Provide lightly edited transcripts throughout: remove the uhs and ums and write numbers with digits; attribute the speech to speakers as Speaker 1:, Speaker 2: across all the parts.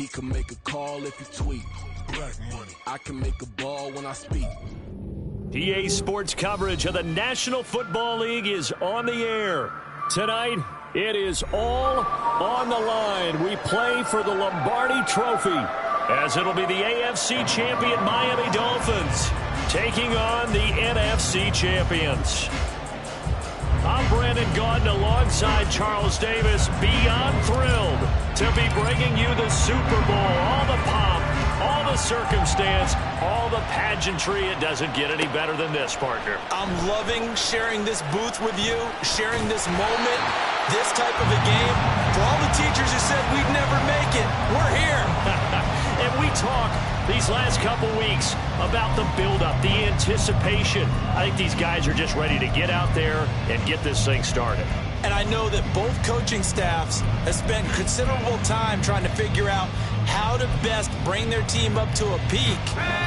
Speaker 1: He can make a call if he tweet. Black money. I can make a ball when I speak.
Speaker 2: PA Sports coverage of the National Football League is on the air. Tonight, it is all on the line. We play for the Lombardi Trophy, as it'll be the AFC champion Miami Dolphins taking on the NFC champions. I'm Brandon Gaudin alongside Charles Davis, beyond thrilled to be bringing you the Super Bowl. All the pomp, all the circumstance, all the pageantry. It doesn't get any better than this, partner.
Speaker 3: I'm loving sharing this booth with you, sharing this moment, this type of a game. For all the teachers who said we'd never make it, we're here.
Speaker 2: And we talk these last couple weeks about the buildup, the anticipation. I think these guys are just ready to get out there and get this thing started.
Speaker 3: And I know that both coaching staffs have spent considerable time trying to figure out how to best bring their team up to a peak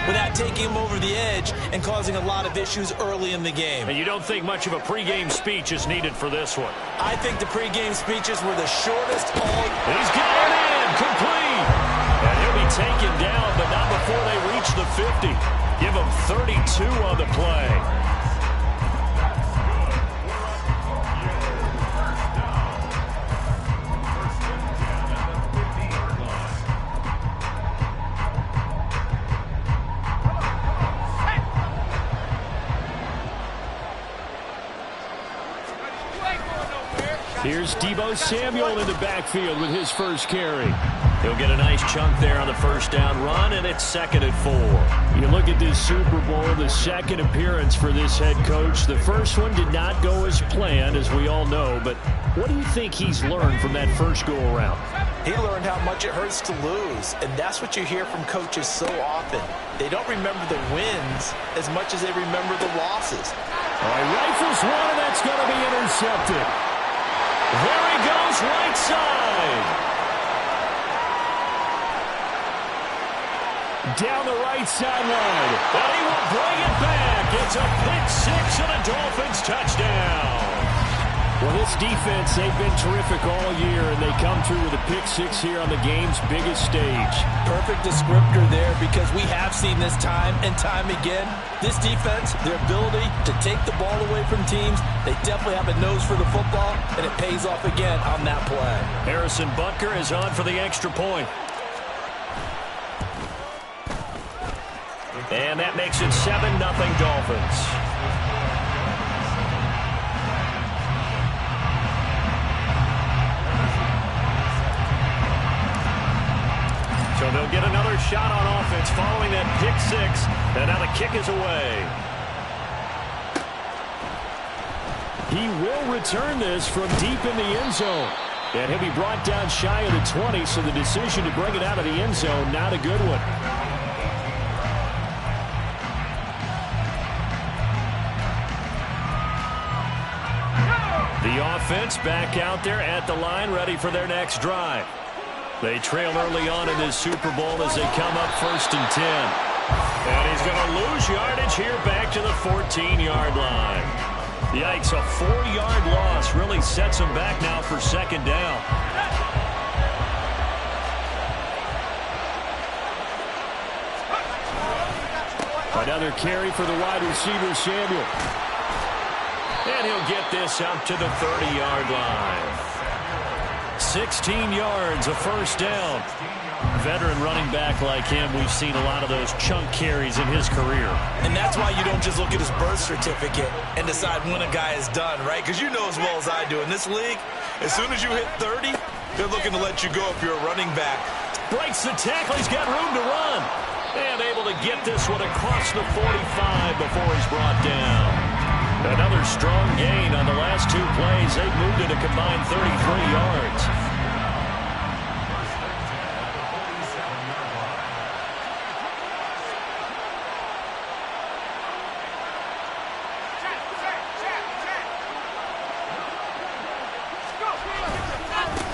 Speaker 3: without taking them over the edge and causing a lot of issues early in the game.
Speaker 2: And you don't think much of a pregame speech is needed for this one?
Speaker 3: I think the pregame speeches were the shortest all...
Speaker 2: He's got it in, complete. And he'll be taken down, but not before they reach the 50. Give him 32 on the play. Here's Deebo Samuel in the backfield with his first carry. He'll get a nice chunk there on the first down run, and it's 2nd and 4. You look at this Super Bowl, the second appearance for this head coach. The first one did not go as planned, as we all know, but what do you think he's learned from that first go-around?
Speaker 3: He learned how much it hurts to lose, and that's what you hear from coaches so often. They don't remember the wins as much as they remember the losses.
Speaker 2: All right, rifles one, and that's going to be intercepted. There he goes, right side. Down the right sideline. And he will bring it back. It's a pick six and a Dolphins touchdown. Well, this defense, they've been terrific all year, and they come through with a pick six here on the game's biggest stage.
Speaker 3: Perfect descriptor there, because we have seen this time and time again. This defense, their ability to take the ball away from teams, they definitely have a nose for the football, and it pays off again on that play.
Speaker 2: Harrison Butker is on for the extra point. And that makes it 7-0 Dolphins. So they'll get another shot on offense following that pick six. And now the kick is away. He will return this from deep in the end zone. And he'll be brought down shy of the 20, so the decision to bring it out of the end zone, not a good one. The offense back out there at the line, ready for their next drive. They trail early on in this Super Bowl as they come up 1st and 10. And he's going to lose yardage here back to the 14-yard line. Yikes, a 4-yard loss really sets him back now for 2nd down. Another carry for the wide receiver, Samuel. And he'll get this out to the 30-yard line. 16 yards, a first down. Veteran running back like him, we've seen a lot of those chunk carries in his career.
Speaker 3: And that's why you don't just look at his birth certificate and decide when a guy is done, right? Because you know as well as I do, in this league, as soon as you hit 30, they're looking to let you go if you're a running back.
Speaker 2: Breaks the tackle, he's got room to run. And able to get this one across the 45 before he's brought down. Another strong gain on the last 2 plays. They've moved it a combined 33 yards.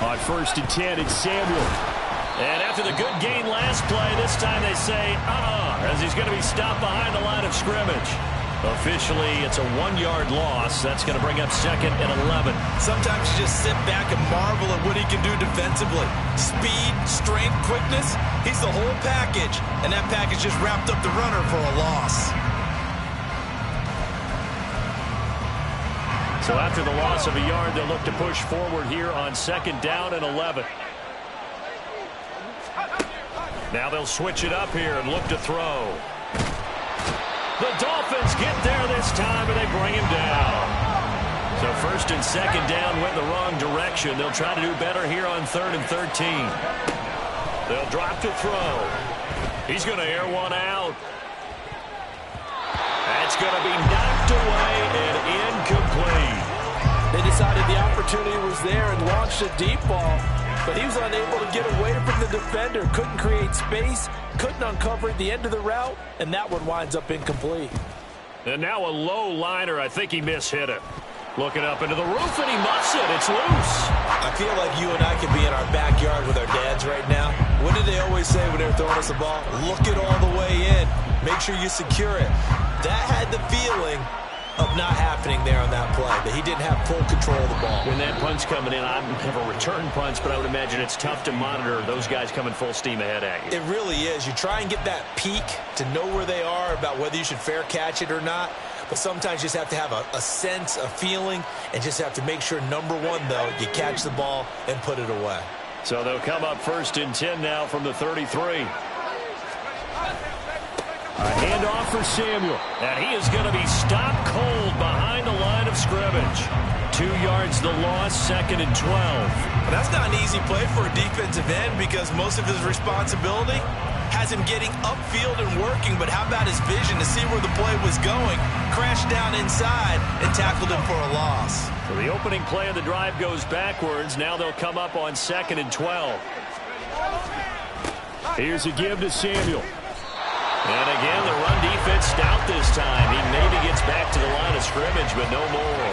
Speaker 2: On 1st and 10, it's Samuel. And after the good gain last play, this time they say, as he's going to be stopped behind the line of scrimmage. Officially, it's a 1-yard loss. That's going to bring up 2nd and 11.
Speaker 3: Sometimes you just sit back and marvel at what he can do defensively. Speed, strength, quickness. He's the whole package. And that package just wrapped up the runner for a loss.
Speaker 2: So after the loss of a yard, they'll look to push forward here on 2nd down and 11. Now they'll switch it up here and look to throw. The Dolphins get there this time, and they bring him down. So 1st and 2nd down went the wrong direction. They'll try to do better here on 3rd and 13. They'll drop to throw. He's going to air one out. That's going to be knocked away and incomplete.
Speaker 3: They decided the opportunity was there and launched a deep ball, but he was unable to get away from the defender. Couldn't create space, couldn't uncover the end of the route, and that one winds up incomplete.
Speaker 2: And now a low liner. I think he mishit it. Looking up into the roof, and he muffs it. It's loose.
Speaker 3: I feel like you and I could be in our backyard with our dads right now. What did they always say when they were throwing us the ball? Look it all the way in. Make sure you secure it. That had the feeling of not happening there on that play, that he didn't have full control of the ball.
Speaker 2: When that punch coming in, I've never returned punch, but I would imagine it's tough to monitor those guys coming full steam ahead at you.
Speaker 3: It really is. You try and get that peek to know where they are, about whether you should fair catch it or not. But sometimes you just have to have a sense, a feeling, and just have to make sure, number one, though, you catch the ball and put it away.
Speaker 2: So they'll come up 1st and 10 now from the 33. A handoff for Samuel. And he is going to be stopped cold behind the line of scrimmage. 2 yards the loss, 2nd and 12.
Speaker 3: But that's not an easy play for a defensive end, because most of his responsibility has him getting upfield and working, but how about his vision to see where the play was going, crashed down inside, and tackled him for a loss.
Speaker 2: So the opening play of the drive goes backwards. Now they'll come up on 2nd and 12. Here's a give to Samuel. And again, the run defense stout this time. He maybe gets back to the line of scrimmage, but no more.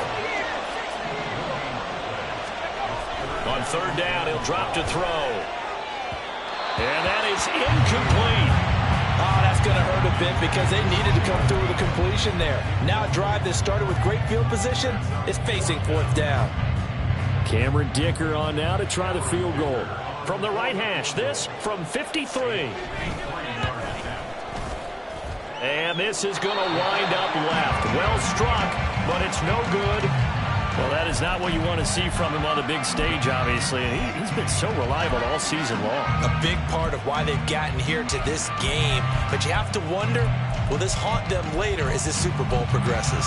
Speaker 2: On 3rd down, he'll drop to throw. And that is incomplete.
Speaker 3: Oh, that's going to hurt a bit, because they needed to come through with a completion there. Now a drive that started with great field position is facing 4th down.
Speaker 2: Cameron Dicker on now to try the field goal. From the right hash, this from 53. And this is going to wind up left. Well struck, but it's no good. Well, that is not what you want to see from him on the big stage, obviously. And he's been so reliable all season long.
Speaker 3: A big part of why they've gotten here to this game. But you have to wonder, will this haunt them later as this Super Bowl progresses?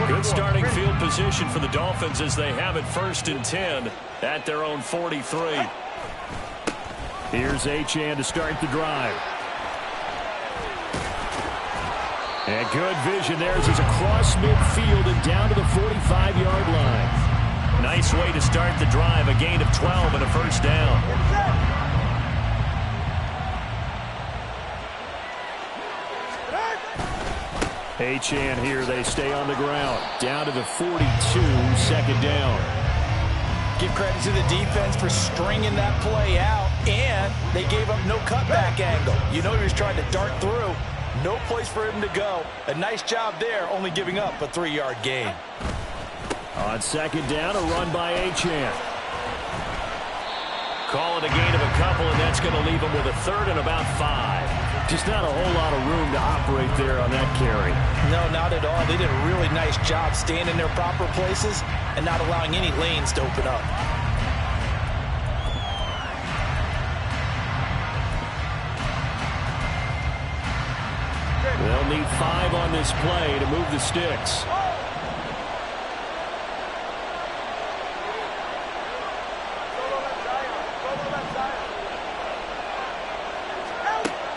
Speaker 2: Good starting field position for the Dolphins as they have it 1st and 10 at their own 43. Here's Achane to start the drive. And good vision there as he's across midfield and down to the 45-yard line. Nice way to start the drive, a gain of 12 and a 1st down. Achane here, they stay on the ground. Down to the 42, 2nd down.
Speaker 3: Give credit to the defense for stringing that play out, and they gave up no cutback angle. You know he was trying to dart through. No place for him to go. A nice job there, only giving up a 3-yard gain.
Speaker 2: On 2nd down, a run by Achane. Call it a gain of a couple, and that's going to leave him with a 3rd and about 5. Just not a whole lot of room to operate there on that carry.
Speaker 3: No, not at all. They did a really nice job staying in their proper places and not allowing any lanes to open up.
Speaker 2: They'll need 5 on this play to move the sticks.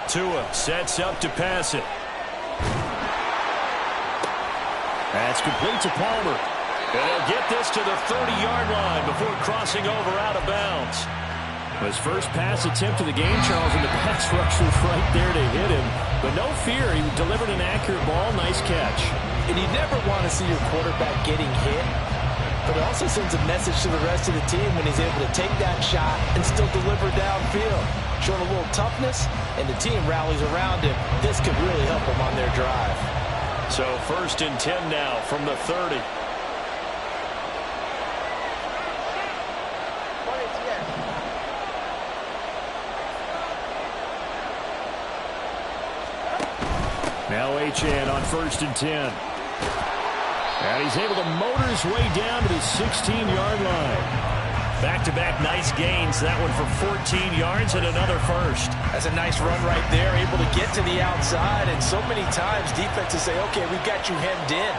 Speaker 2: Tua sets up to pass it. That's complete to Palmer. And he'll get this to the 30-yard line before crossing over out of bounds. His first pass attempt of the game, Charles, and the pass rush was right there to hit him. But no fear, he delivered an accurate ball. Nice catch.
Speaker 3: And you never want to see your quarterback getting hit, but it also sends a message to the rest of the team when he's able to take that shot and still deliver downfield. showing a little toughness, and the team rallies around him. This could really help them on their drive.
Speaker 2: So 1st and 10 now from the 30. Now Achane on 1st and 10. And he's able to motor his way down to the 16-yard line. Back-to-back nice gains. That one for 14 yards and another first.
Speaker 3: That's a nice run right there, able to get to the outside. And so many times defenses say, okay, we've got you hemmed in.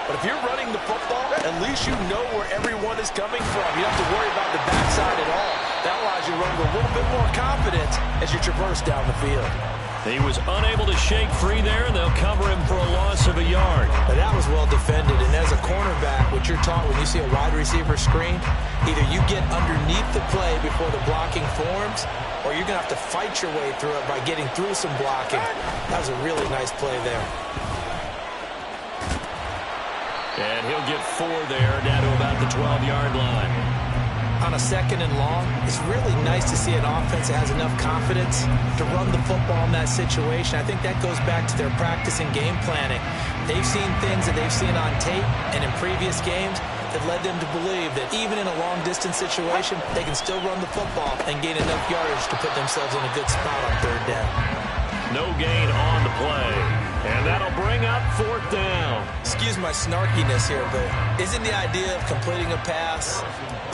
Speaker 3: But if you're running the football, at least you know where everyone is coming from. You don't have to worry about the backside at all. That allows you to run with a little bit more confidence as you traverse down the field.
Speaker 2: He was unable to shake free there, and they'll cover him for a loss of a yard.
Speaker 3: Now that was well defended, and as a cornerback, what you're taught when you see a wide receiver screen, either you get underneath the play before the blocking forms, or you're going to have to fight your way through it by getting through some blocking. That was a really nice play there.
Speaker 2: And he'll get 4 there, down to about the 12-yard line.
Speaker 3: On a 2nd and long, it's really nice to see an offense that has enough confidence to run the football in that situation. I think that goes back to their practice and game planning. They've seen things that they've seen on tape and in previous games that led them to believe that even in a long-distance situation, they can still run the football and gain enough yardage to put themselves in a good spot on 3rd down.
Speaker 2: No gain on the play. And that'll bring up 4th down.
Speaker 3: Excuse my snarkiness here, but isn't the idea of completing a pass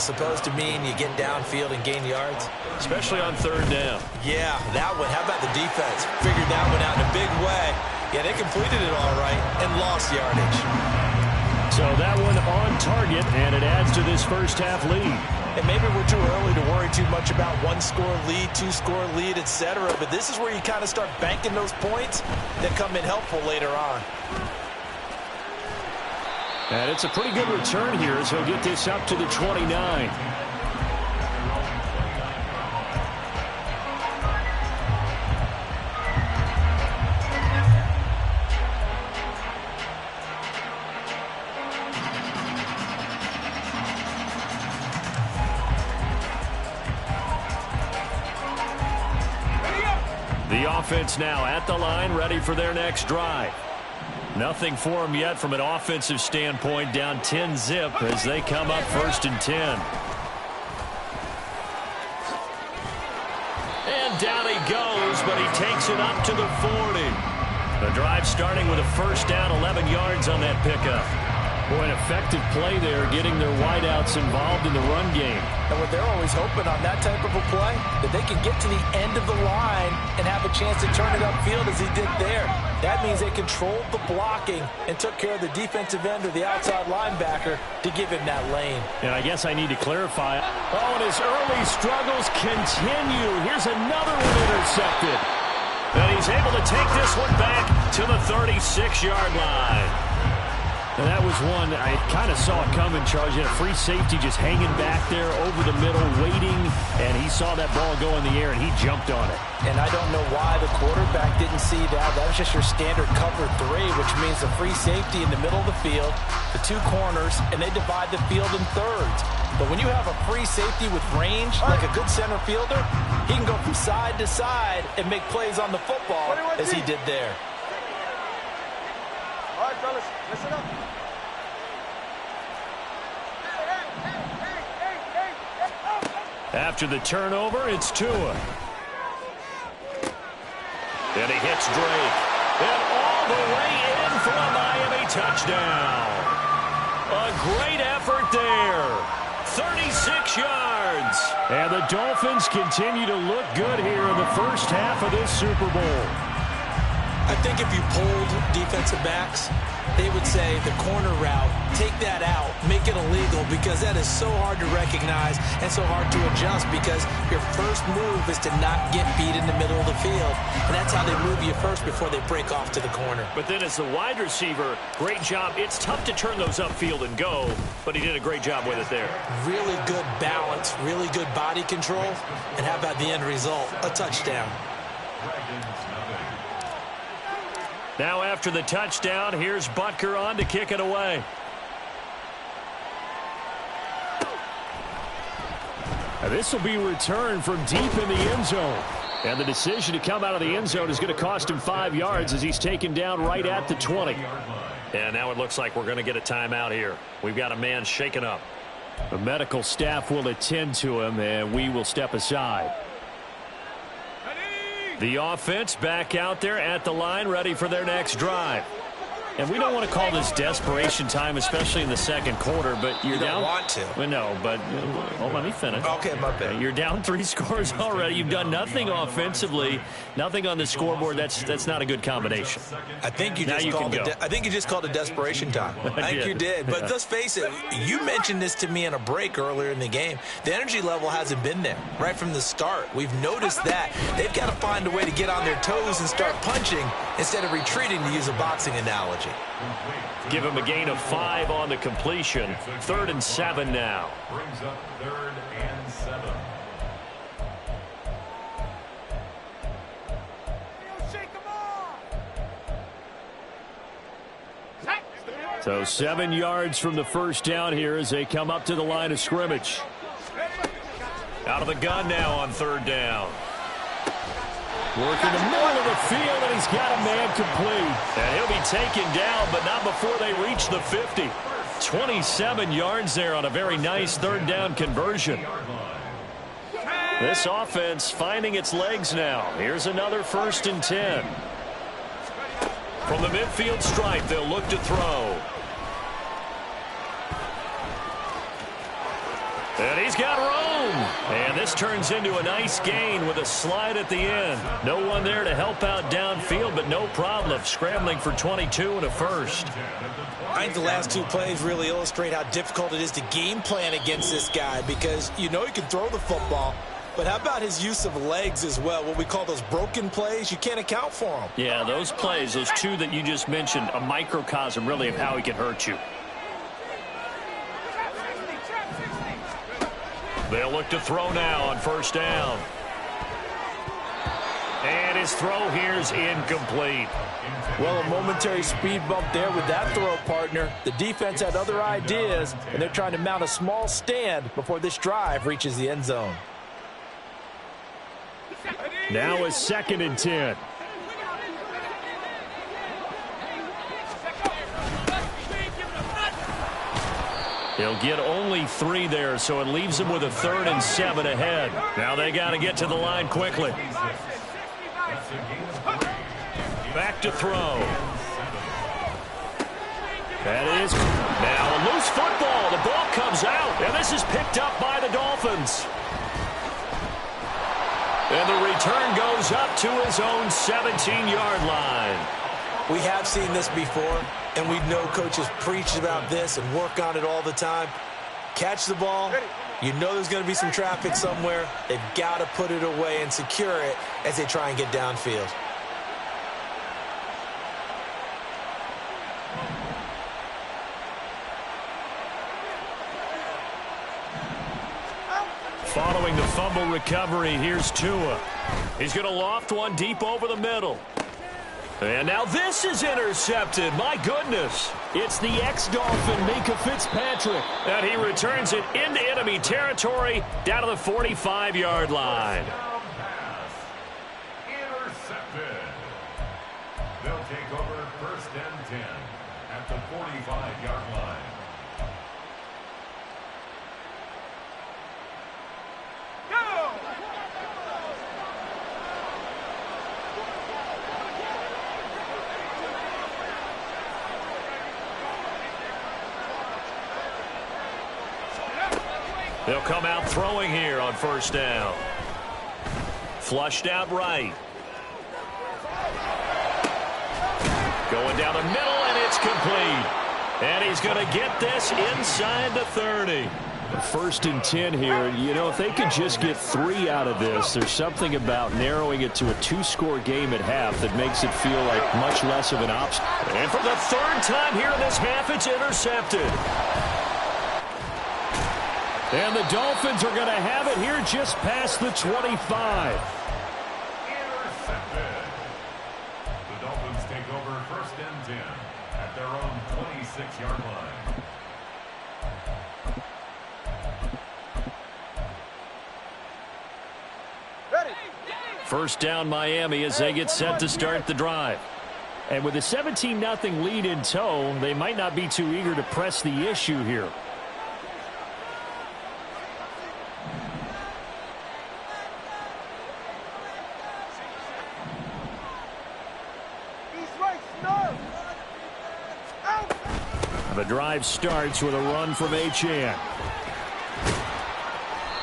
Speaker 3: supposed to mean you get downfield and gain yards?
Speaker 2: Especially on 3rd down.
Speaker 3: Yeah, that one. How about the defense? Figured that one out in a big way. Yeah, they completed it all right and lost yardage.
Speaker 2: So that one on target, and it adds to this first-half lead.
Speaker 3: And maybe we're too early to worry too much about 1-score lead, 2-score lead, etc. But this is where you kind of start banking those points that come in helpful later on.
Speaker 2: And it's a pretty good return here as he'll get this up to the 29. The offense now at the line, ready for their next drive. Nothing for them yet from an offensive standpoint, down 10-zip as they come up 1st and 10. And down he goes, but he takes it up to the 40. The drive starting with a 1st down, 11 yards on that pickup. Boy, an effective play there, getting their wideouts involved in the run game.
Speaker 3: And what they're always hoping on that type of a play, that they can get to the end of the line and have a chance to turn it upfield as he did there. That means they controlled the blocking and took care of the defensive end or the outside linebacker to give him that lane.
Speaker 2: And I guess I need to clarify. Oh, and his early struggles continue. Here's another one intercepted. And he's able to take this one back to the 36-yard line. And that was one I kind of saw it coming, Charles. You had a free safety just hanging back there over the middle, waiting, and he saw that ball go in the air, and he jumped on it.
Speaker 3: And I don't know why the quarterback didn't see that. That was just your standard cover 3, which means the free safety in the middle of the field, the 2 corners, and they divide the field in thirds. But when you have a free safety with range, like a good center fielder, he can go from side to side and make plays on the football as he did there.
Speaker 4: All right, fellas, listen up.
Speaker 2: After the turnover, it's Tua. And he hits Drake. And all the way in for a Miami touchdown. A great effort there. 36 yards. And the Dolphins continue to look good here in the first half of this Super Bowl.
Speaker 3: I think if you polled defensive backs, they would say the corner route, take that out, make it illegal, because that is so hard to recognize and so hard to adjust, because your first move is to not get beat in the middle of the field. And that's how they move you first before they break off to the corner.
Speaker 2: But then as the wide receiver, great job. It's tough to turn those upfield and go, but he did a great job with it there.
Speaker 3: Really good balance, really good body control. And how about the end result? A touchdown.
Speaker 2: Now after the touchdown, here's Butker on to kick it away. Now this will be returned from deep in the end zone. And the decision to come out of the end zone is going to cost him 5 yards as he's taken down right at the 20.
Speaker 4: And now it looks like we're going to get a timeout here. We've got a man shaken up.
Speaker 2: The medical staff will attend to him, and we will step aside. The offense back out there at the line, ready for their next drive. And we don't want to call this desperation time, especially in the second quarter, but you're down.
Speaker 3: You don't want to.
Speaker 2: Well, no, but let me finish.
Speaker 3: Okay, my bad.
Speaker 2: You're down 3 scores already. You've done nothing offensively, nothing on the scoreboard. That's not a good combination.
Speaker 3: I think you just called it desperation time. I think you did. But let's face it, you mentioned this to me in a break earlier in the game. The energy level hasn't been there right from the start. We've noticed that. They've got to find a way to get on their toes and start punching instead of retreating, to use a boxing analogy.
Speaker 2: Give him a gain of 5 on the completion. 3rd and 7 now.
Speaker 5: Brings up 3rd and 7.
Speaker 2: So 7 yards from the first down here as they come up to the line of scrimmage.
Speaker 4: Out of the gun now on 3rd down.
Speaker 2: Working the middle of the field, and he's got a man complete. And he'll be taken down, but not before they reach the 50. 27 yards there on a very nice 3rd down conversion. This offense finding its legs now. Here's another 1st and 10. From the midfield stripe, they'll look to throw. And he's got room. And this turns into a nice gain with a slide at the end. No one there to help out downfield, but no problem scrambling for 22 and a 1st.
Speaker 3: I think the last 2 plays really illustrate how difficult it is to game plan against this guy, because you know he can throw the football, but how about his use of legs as well? What we call those broken plays, you can't account for them.
Speaker 2: Yeah, those plays, those 2 that you just mentioned, a microcosm really of how he can hurt you.
Speaker 4: They'll look to throw now on 1st down. And his throw here's incomplete.
Speaker 3: Well, a momentary speed bump there with that throw, partner. The defense had other ideas, and they're trying to mount a small stand before this drive reaches the end zone.
Speaker 2: Now a 2nd and 10. He'll get only 3 there, so it leaves him with a 3rd and 7 ahead. Now they got to get to the line quickly. Back to throw. That is now a loose football. The ball comes out, and this is picked up by the Dolphins. And the return goes up to his own 17-yard line.
Speaker 3: We have seen this before, and we know coaches preach about this and work on it all the time. Catch the ball. You know there's going to be some traffic somewhere. They've got to put it away and secure it as they try and get downfield.
Speaker 2: Following the fumble recovery, here's Tua. He's going to loft one deep over the middle. And now this is intercepted. My goodness. It's the ex-Dolphin, Minka Fitzpatrick. And he returns it into enemy territory down to the 45-yard line.
Speaker 5: Intercepted. They'll take over 1st and 10 at the 45-yard line.
Speaker 2: They'll come out throwing here on 1st down. Flushed out right. Going down the middle, and it's complete. And he's going to get this inside the 30. 1st and 10 here. You know, if they could just get 3 out of this, there's something about narrowing it to a 2-score game at half that makes it feel like much less of an obstacle. And for the 3rd time here in this half, it's intercepted. And the Dolphins are going to have it here just past the 25.
Speaker 5: Intercepted. The Dolphins take over 1st and 10 at their own 26-yard line. Ready.
Speaker 2: First down Miami as they get set to start the drive. And with a 17-0 lead in tow, they might not be too eager to press the issue here. The drive starts with a run from Achane.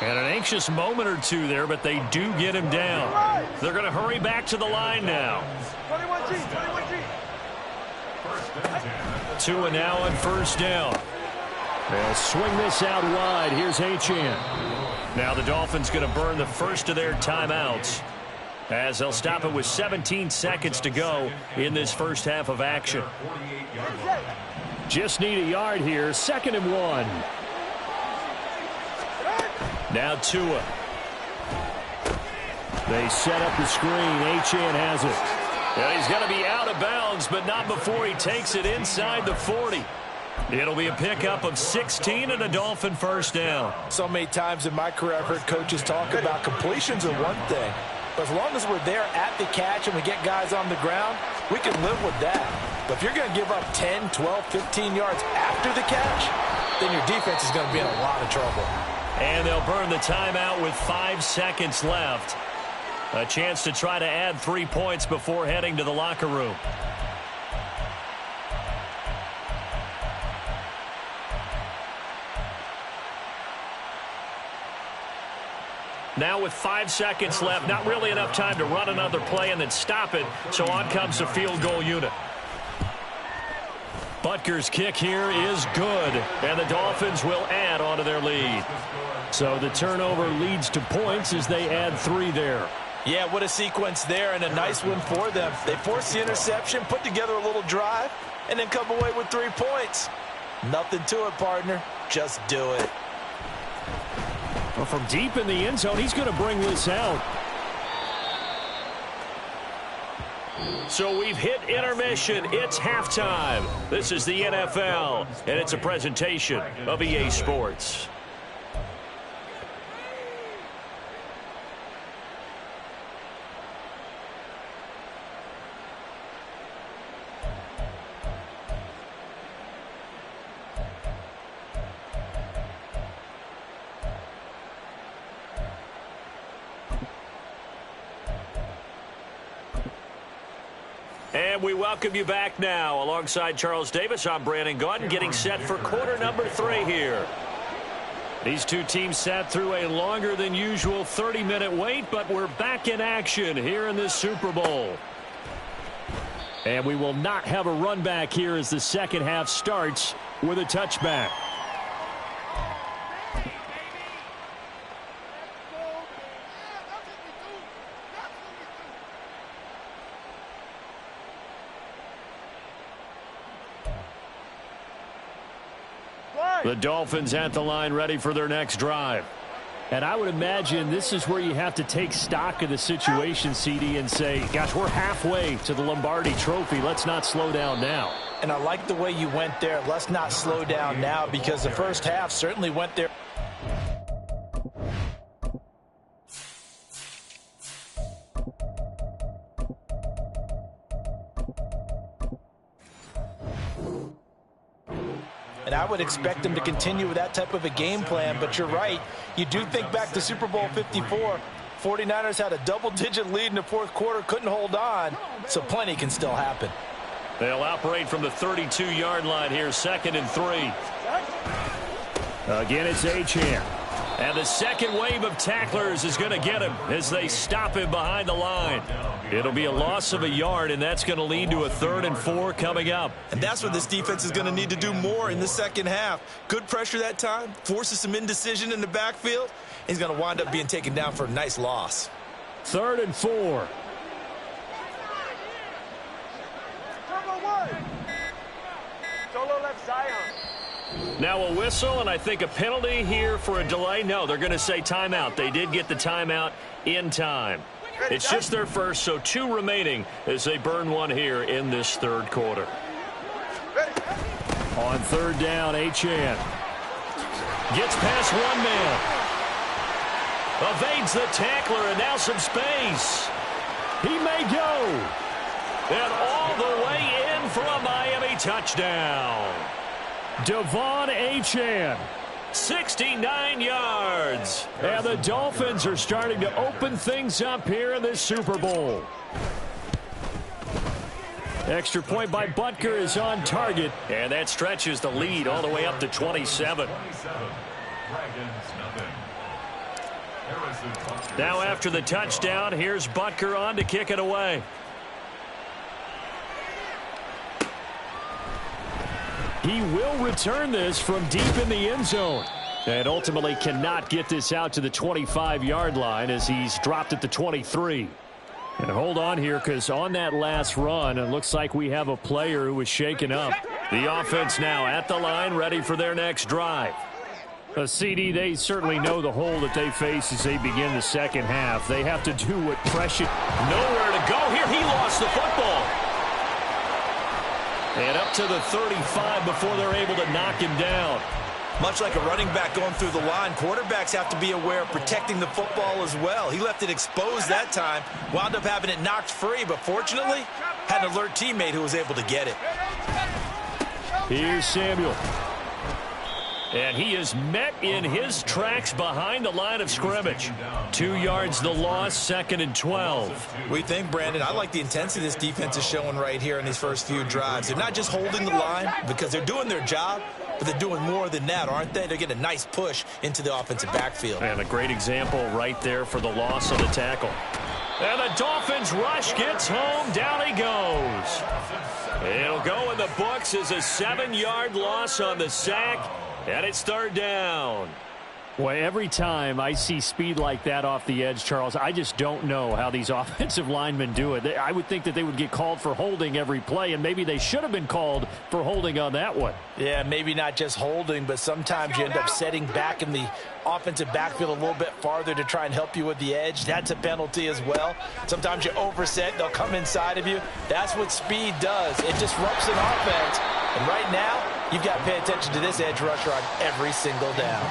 Speaker 2: And an anxious moment or two there, but they do get him down. They're going to hurry back to the line now. 2 and now on first down. They'll swing this out wide. Here's Achane. Now the Dolphins going to burn the first of their timeouts, as they'll stop it with 17 seconds to go in this first half of action. Just need a yard here. 2nd and 1. Now Tua. They set up the screen. Achane has it. Yeah, he's going to be out of bounds, but not before he takes it inside the 40. It'll be a pickup of 16 and a Dolphin first down.
Speaker 3: So many times in my career I've heard coaches talk about completions are one thing. But as long as we're there at the catch and we get guys on the ground, we can live with that. But if you're going to give up 10, 12, 15 yards after the catch, then your defense is going to be in a lot of trouble.
Speaker 2: And they'll burn the timeout with 5 seconds left. A chance to try to add 3 points before heading to the locker room. Now with 5 seconds left, not really enough time to run another play and then stop it, so on comes the field goal unit. Butker's kick here is good, and the Dolphins will add onto their lead. So the turnover leads to points as they add 3 there.
Speaker 3: Yeah, what a sequence there, and a nice one for them. They forced the interception, put together a little drive, and then come away with 3 points. Nothing to it, partner. Just do it.
Speaker 2: Well, from deep in the end zone, he's going to bring this out. So we've hit intermission. It's halftime. This is the NFL, and it's a presentation of EA Sports. And we welcome you back now. Alongside Charles Davis, I'm Brandon Gaudin, getting set for quarter number 3 here. These two teams sat through a longer than usual 30-minute wait, but we're back in action here in this Super Bowl. And we will not have a run back here as the second half starts with a touchback. The Dolphins at the line ready for their next drive. And I would imagine this is where you have to take stock of the situation, CD, and say, gosh, we're halfway to the Lombardi Trophy. Let's not slow down now.
Speaker 3: And I like the way you went there. Let's not slow down now, because the first half certainly went there. And I would expect them to continue with that type of a game plan, but you're right. You do think back to Super Bowl 54. 49ers had a double-digit lead in the fourth quarter, couldn't hold on, so plenty can still happen.
Speaker 2: They'll operate from the 32-yard line here, 2nd and 3. Again, it's Achane. And the second wave of tacklers is going to get him as they stop him behind the line. It'll be a loss of a yard, and that's going to lead to a 3rd and 4 coming up.
Speaker 3: And that's what this defense is going to need to do more in the second half. Good pressure that time, forces some indecision in the backfield. He's going to wind up being taken down for a nice loss.
Speaker 2: 3rd and 4.
Speaker 6: Solo left Zion.
Speaker 2: Now a whistle, and I think a penalty here for a delay. No, they're going to say timeout. They did get the timeout in time. It's just their first, so 2 remaining as they burn 1 here in this 3rd quarter. On 3rd down, Achane gets past 1 man. Evades the tackler, and now some space. He may go. And all the way in for a Miami touchdown. Devon Achane, 69 yards. And the Dolphins are starting to open things up here in this Super Bowl. Extra point by Butker is on target. And that stretches the lead all the way up to 27. Now after the touchdown, here's Butker on to kick it away. He will return this from deep in the end zone. And ultimately cannot get this out to the 25-yard line as he's dropped at the 23. And hold on here, because on that last run, it looks like we have a player who was shaken up. The offense now at the line, ready for their next drive. A CD, they certainly know the hole that they face as they begin the second half. They have to do what pressure. Nowhere to go here. He lost the football. And up to the 35 before they're able to knock him down.
Speaker 3: Much like a running back going through the line, quarterbacks have to be aware of protecting the football as well. He left it exposed that time, wound up having it knocked free, but fortunately, had an alert teammate who was able to get it.
Speaker 2: Here's Samuel. And he is met in his tracks behind the line of scrimmage. 2 yards the loss, 2nd and 12.
Speaker 3: We think, Brandon, I like the intensity this defense is showing right here in these first few drives. They're not just holding the line because they're doing their job, but they're doing more than that, aren't they? They're getting a nice push into the offensive backfield.
Speaker 2: And a great example right there for the loss of the tackle. And the Dolphins rush gets home. Down he goes. It'll go in the books as a 7-yard loss on the sack. And it's 3rd down. Well, every time I see speed like that off the edge, Charles, I just don't know how these offensive linemen do it. I would think that they would get called for holding every play, and maybe they should have been called for holding on that one.
Speaker 3: Yeah, maybe not just holding, but sometimes you end up setting back in the offensive backfield a little bit farther to try and help you with the edge. That's a penalty as well. Sometimes you overset, they'll come inside of you. That's what speed does. It disrupts an offense. And right now, you've got to pay attention to this edge rusher on every single down.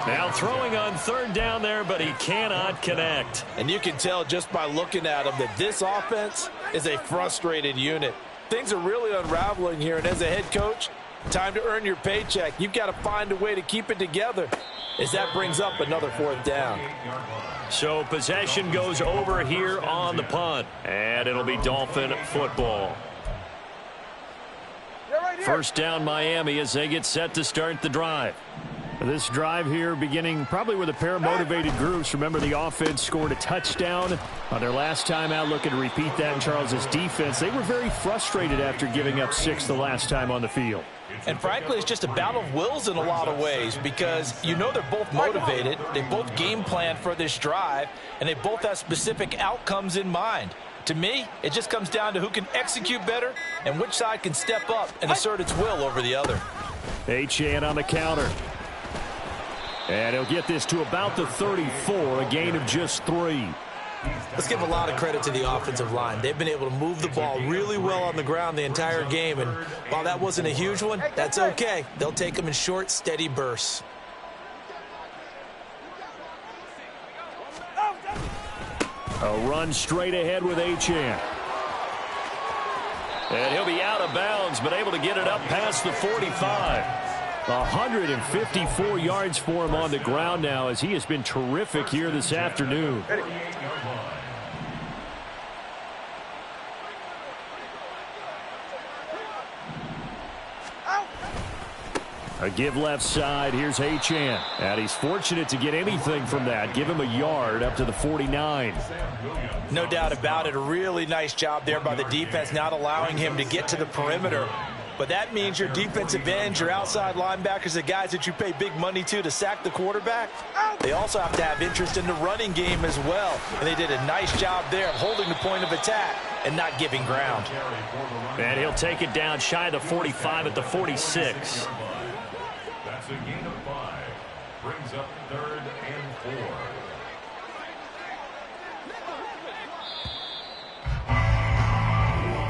Speaker 2: Now throwing on 3rd down there, but he cannot connect.
Speaker 3: And you can tell just by looking at him that this offense is a frustrated unit. Things are really unraveling here, and as a head coach, time to earn your paycheck. You've got to find a way to keep it together as that brings up another 4th down.
Speaker 2: So possession goes over here on the punt, and it'll be Dolphin football. First down Miami as they get set to start the drive. This drive here beginning probably with a pair of motivated groups. Remember, the offense scored a touchdown on their last time out. Looking to repeat that in Charles's defense. They were very frustrated after giving up 6 the last time on the field.
Speaker 3: And frankly, it's just a battle of wills in a lot of ways because you know they're both motivated. They both game plan for this drive, and they both have specific outcomes in mind. To me, it just comes down to who can execute better and which side can step up and assert its will over the other.
Speaker 2: Achane on the counter. And he'll get this to about the 34, a gain of just 3.
Speaker 3: Let's give a lot of credit to the offensive line. They've been able to move the ball really well on the ground the entire game. And while that wasn't a huge one, that's okay. They'll take them in short, steady bursts.
Speaker 2: A run straight ahead with Achane. And he'll be out of bounds, but able to get it up past the 45. 154 yards for him on the ground now as he has been terrific here this afternoon. A give left side. Here's Achane. And he's fortunate to get anything from that. Give him a yard up to the 49.
Speaker 3: No doubt about it. A really nice job there by the defense, not allowing him to get to the perimeter. But that means your defensive ends, your outside linebackers, the guys that you pay big money to sack the quarterback, they also have to have interest in the running game as well. And they did a nice job there of holding the point of attack and not giving ground.
Speaker 2: And he'll take it down shy of the 45 at the 46.
Speaker 5: That's a gain of 5. Brings up 3rd and 4.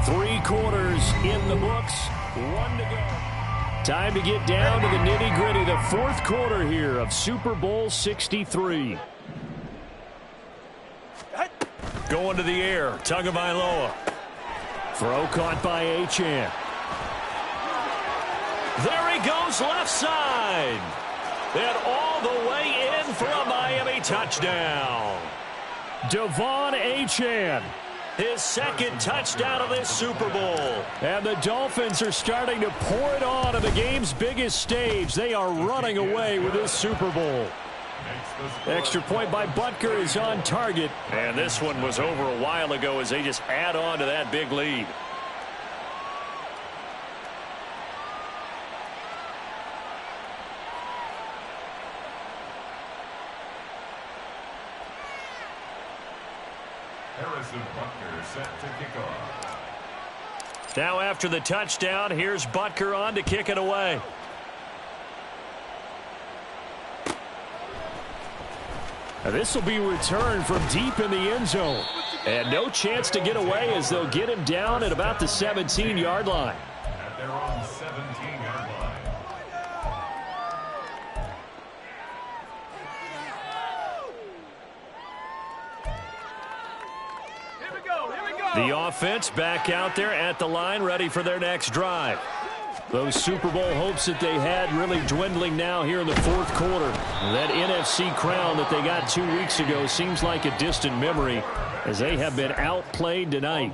Speaker 2: 3 quarters in the books. 1 to go. Time to get down to the nitty-gritty. The 4th quarter here of Super Bowl 63. Going to the air. Tagovailoa. Throw caught by Achane. There he goes left side. And all the way in for a Miami touchdown. Devon Achane. His second touchdown of this Super Bowl. And the Dolphins are starting to pour it on the game's biggest stage. They are running away with this Super Bowl. Extra point by Butker is on target.
Speaker 4: And this one was over a while ago as they just add on to that big lead.
Speaker 5: Set to kick off.
Speaker 2: Now after the touchdown, here's Butker on to kick it away. This will be returned from deep in the end zone. And no chance to get away as they'll get him down at about the 17-yard line.
Speaker 5: At their own 17-yard line.
Speaker 2: The offense back out there at the line, ready for their next drive. Those Super Bowl hopes that they had really dwindling now here in the fourth quarter. That NFC crown that they got 2 weeks ago seems like a distant memory as they have been outplayed tonight.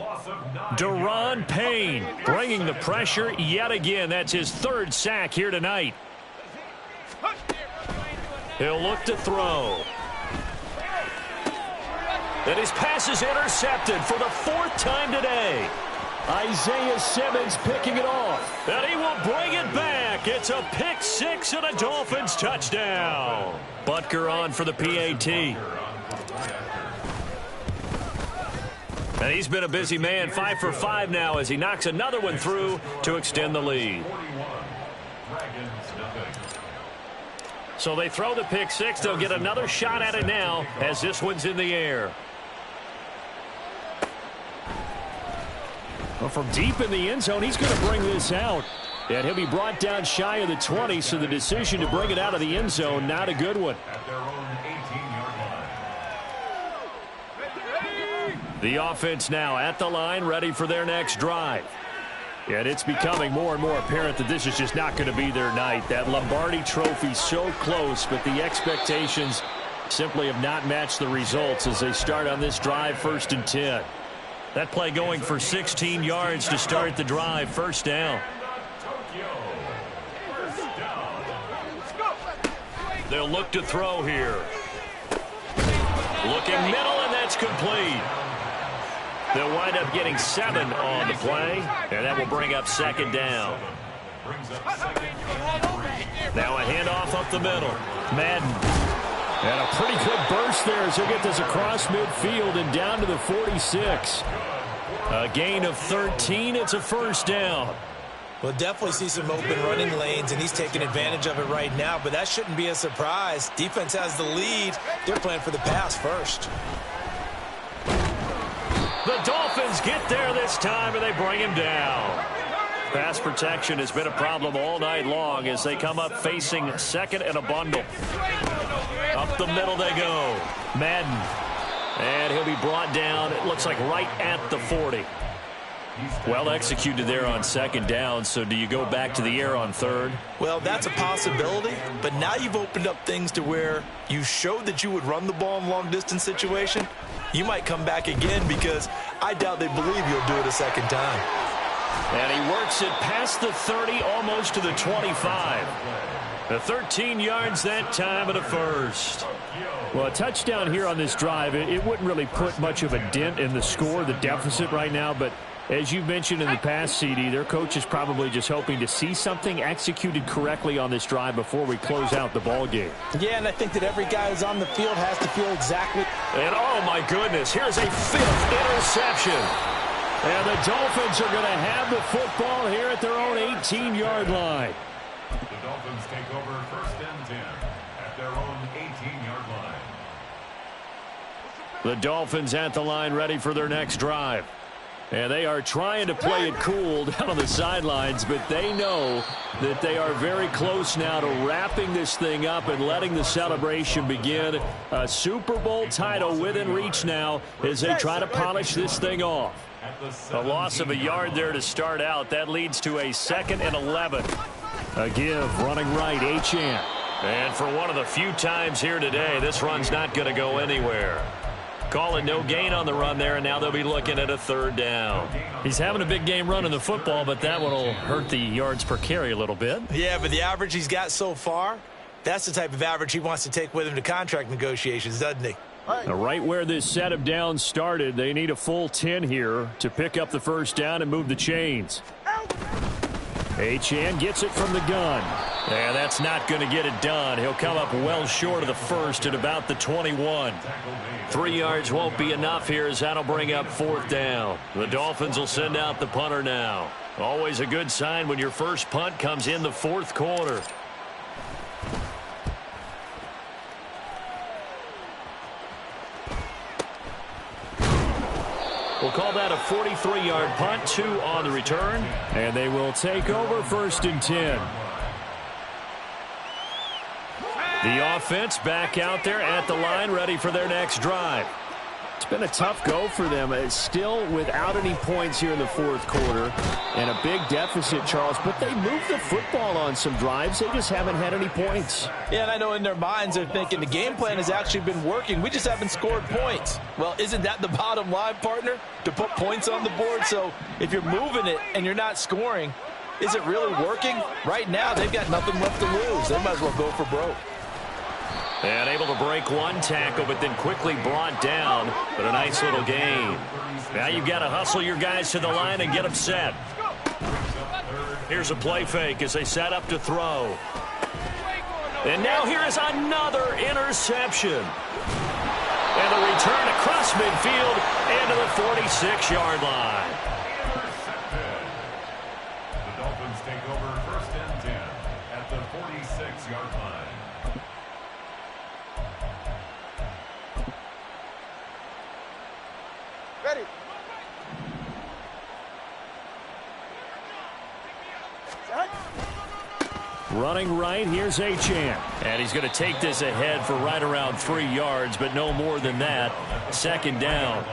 Speaker 2: Daron Payne bringing the pressure yet again. That's his third sack here tonight. He'll look to throw. And his pass is intercepted for the fourth time today. Isaiah Simmons picking it off. And he will bring it back. It's a pick six and a Dolphins touchdown. Butker on for the PAT. And he's been a busy man, 5 for 5 now as he knocks another one through to extend the lead. So they throw the pick six. They'll get another shot at it now as this one's in the air. Well, from deep in the end zone, he's going to bring this out. And he'll be brought down shy of the 20, so the decision to bring it out of the end zone, not a good one.
Speaker 5: At their own 18-yard line.
Speaker 2: The offense now at the line, ready for their next drive. And it's becoming more and more apparent that this is just not going to be their night. That Lombardi Trophy so close, but the expectations simply have not matched the results as they start on this drive, 1st and 10. That play going for 16 yards to start the drive, first down. They'll look to throw here. Looking middle, and that's complete. They'll wind up getting 7 on the play, and that will bring up 2nd down. Now a handoff up the middle. Madden. And a pretty good burst there as he'll get this across midfield and down to the 46. A gain of 13. It's a first down.
Speaker 3: We'll definitely see some open running lanes, and he's taking advantage of it right now, but that shouldn't be a surprise. Defense has the lead. They're playing for the pass first.
Speaker 2: The Dolphins get there this time, and they bring him down. Pass protection has been a problem all night long as they come up facing 2nd and a bundle. Up the middle they go. Madden. And he'll be brought down, it looks like right at the 40. Well executed there on 2nd down, so do you go back to the air on 3rd?
Speaker 3: Well, that's a possibility, but now you've opened up things to where you showed that you would run the ball in long-distance situation. You might come back again because I doubt they believe you'll do it a second time.
Speaker 2: And he works it past the 30, almost to the 25. The 13 yards that time of the first. Well, a touchdown here on this drive, it wouldn't really put much of a dent in the score, the deficit right now, but as you've mentioned in the past, CD, their coach is probably just hoping to see something executed correctly on this drive before we close out the ball game.
Speaker 3: Yeah, and I think that every guy who's on the field has to feel exactly.
Speaker 2: And oh my goodness, here's a 5th interception. And the Dolphins are going to have the football here at their own 18-yard line.
Speaker 5: The Dolphins take over 1st and 10 at their own 18-yard line.
Speaker 2: The Dolphins at the line ready for their next drive. And they are trying to play it cool down on the sidelines, but they know that they are very close now to wrapping this thing up and letting the celebration begin. A Super Bowl title within reach now as they try to polish this thing off.
Speaker 4: A loss of a yard there to start out. That leads to a 2nd and 11.
Speaker 2: A give, running right, Achane.
Speaker 4: And for one of the few times here today, this run's not going to go anywhere. Calling no gain on the run there, and now they'll be looking at a 3rd down.
Speaker 7: He's having a big game running the football, but that one will hurt the yards per carry a little bit.
Speaker 3: Yeah, but the average he's got so far, that's the type of average he wants to take with him to contract negotiations, doesn't he?
Speaker 2: Right where this set of downs started, they need a full 10 here to pick up the 1st down and move the chains. Achane gets it from the gun.
Speaker 4: And that's not going to get it done. He'll come up well short of the 1st at about the 21. 3 yards won't be enough here as that'll bring up 4th down. The Dolphins will send out the punter now. Always a good sign when your first punt comes in the 4th quarter. We'll call that a 43-yard punt, 2 on the return.
Speaker 2: And they will take over 1st and 10.
Speaker 4: The offense back out there at the line, ready for their next drive.
Speaker 2: It's been a tough go for them. It's still without any points here in the 4th quarter and a big deficit, Charles. But they moved the football on some drives. They just haven't had any points.
Speaker 3: Yeah, and I know in their minds they're thinking the game plan has actually been working. We just haven't scored points. Well, isn't that the bottom line, partner? To put points on the board? So if you're moving it and you're not scoring, is it really working? Right now, they've got nothing left to lose. They might as well go for broke.
Speaker 4: And able to break one tackle, but then quickly brought down. But a nice little gain. Now you've got to hustle your guys to the line and get them set. Here's a play fake as they set up to throw. And now here is another interception. And the return across midfield and to the 46-yard line.
Speaker 5: The Dolphins take over 1st and 10 at the 46-yard line.
Speaker 6: Ready.
Speaker 2: Running right, here's Achane.
Speaker 4: And he's going to take this ahead for right around 3 yards, but no more than that. 2nd down.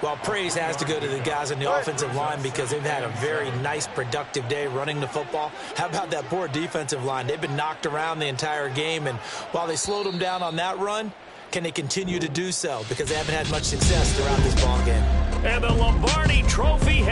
Speaker 3: Well, praise has to go to the guys on the offensive line because they've had a very nice, productive day running the football. How about that poor defensive line? They've been knocked around the entire game, and while they slowed them down on that run, can they continue to do so? Because they haven't had much success throughout this ball game.
Speaker 4: And the Lombardi Trophy